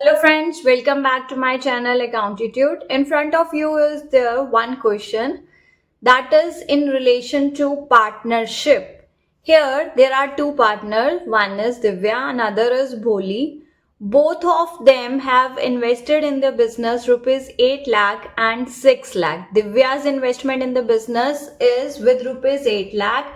Hello friends, welcome back to my channel Accountitude. In front of you is the one question that is in relation to partnership. Here there are two partners, one is Divya, another is Bholi. Both of them have invested in the business rupees 8 lakh and 6 lakh. Divya's investment in the business is with rupees 8 lakh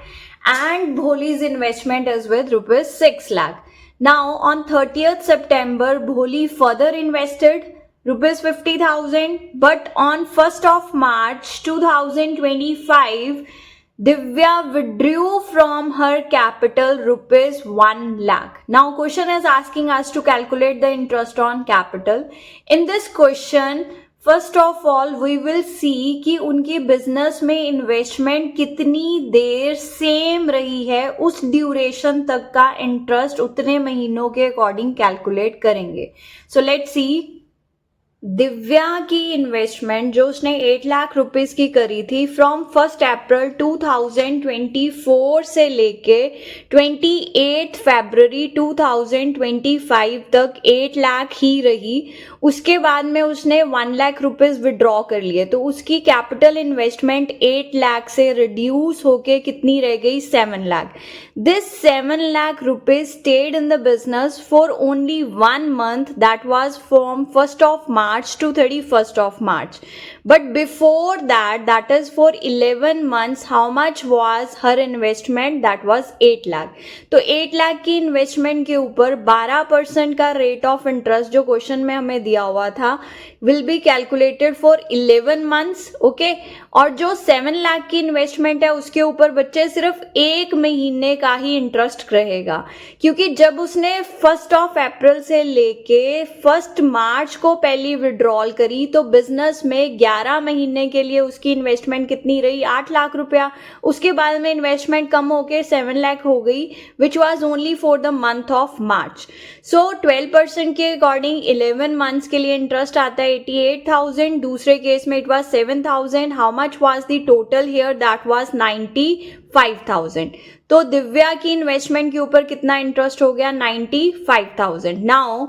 and Bholi's investment is with rupees 6 lakh. Now on 30th September, Bholi further invested rupees 50,000, but on 1st of March 2025, Divya withdrew from her capital rupees 1 lakh. Now question is asking us to calculate the interest on capital. In this question, first of all we will see कि उनकी business में investment कितनी देर same रही है, उस duration तक का interest उतने महीनों के अकॉर्डिंग कैलकुलेट करेंगे. सो लेट्स सी दिव्या की इन्वेस्टमेंट जो उसने 8 लाख रुपीस की करी थी फ्रॉम 1 अप्रैल 2024 से लेके 28 फरवरी 2025 तक 8 लाख ही रही. उसके बाद में उसने 1 लाख रुपीस विड्रॉ कर लिए, तो उसकी कैपिटल इन्वेस्टमेंट 8 लाख से रिड्यूस होके कितनी रह गई, 7 lakh. This 7 lakh rupees stayed in the business for only 1 month, that was from 1st of March to 31st of March. But before that, that is for 11 months, how much was her investment? That was 8 lakh. तो 8 लाख की investment के ऊपर 12% का rate of interest जो question में हमें दिया हुआ था will be calculated for 11 months. Okay, और जो 7 लाख की इन्वेस्टमेंट है उसके ऊपर बच्चे सिर्फ 1 महीने का ही इंटरेस्ट रहेगा, क्योंकि जब उसने 1 अप्रैल से लेके 1 मार्च को पहली विड्रॉल करी तो बिजनेस में 11 महीने के लिए उसकी इन्वेस्टमेंट कितनी रही, 8 लाख रुपया. उसके बाद में इन्वेस्टमेंट कम होके 7 लाख हो गई, which was only for the month of March. So 12% के अकॉर्डिंग 11 मंथ्स के लिए इंटरेस्ट आता है 88,000. दूसरे केस में it was 7,000. How much was the total here, that was 95,000. तो दिव्या की इन्वेस्टमेंट के ऊपर कितना इंटरेस्ट हो गया, 95,000. नाउ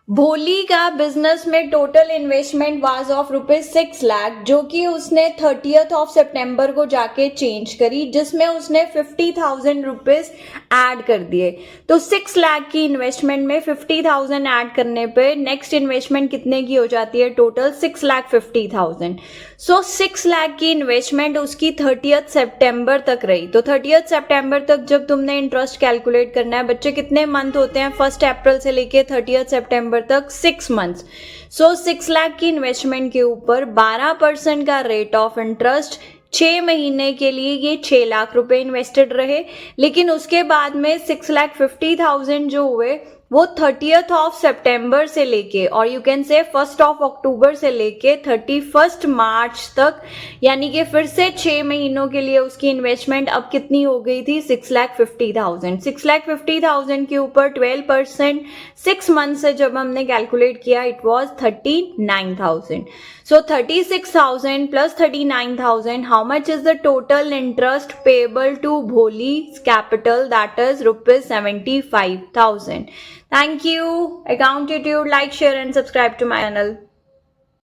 भोली का बिजनेस में total investment was of rupees 6 lakh, जो कि उसने 30th ऑफ सितंबर को जाके चेंज करी, जिसमें उसने 50,000 रुपीज ऐड कर दिए. तो 6 लाख की इन्वेस्टमेंट में 50,000 ऐड करने पे नेक्स्ट इन्वेस्टमेंट कितने की हो जाती है, टोटल 6,50,000. सो 6 लाख की इन्वेस्टमेंट उसकी 30th सितंबर तक रही. तो 30th सितंबर तक जब तुमने इंटरेस्ट कैलकुलेट करना है, बच्चे कितने मंथ होते हैं 1 अप्रैल से लेके 30th सितंबर तक, 6 मंथ्स. सो 6 लाख की इन्वेस्टमेंट के ऊपर 12% का रेट ऑफ इंटरेस्ट 6 महीने के लिए ये 6 लाख रुपए इन्वेस्टेड रहे. लेकिन उसके बाद में 6,50,000 जो हुए वो 30th ऑफ सितंबर से लेके और you can say 1st of October से लेके 31st मार्च तक, यानी कि फिर से 6 महीनों के लिए उसकी इन्वेस्टमेंट अब कितनी हो गई थी, 6,50,000. 6,50,000 के ऊपर 12% 6 मंथ से जब हमने कैलकुलेट किया it was 39,000. So 36,000 plus 39,000, how much is the total interest payable to Bholi's capital? That is rupees 75,000. Thank you. Accountitude, like, share and subscribe to my channel.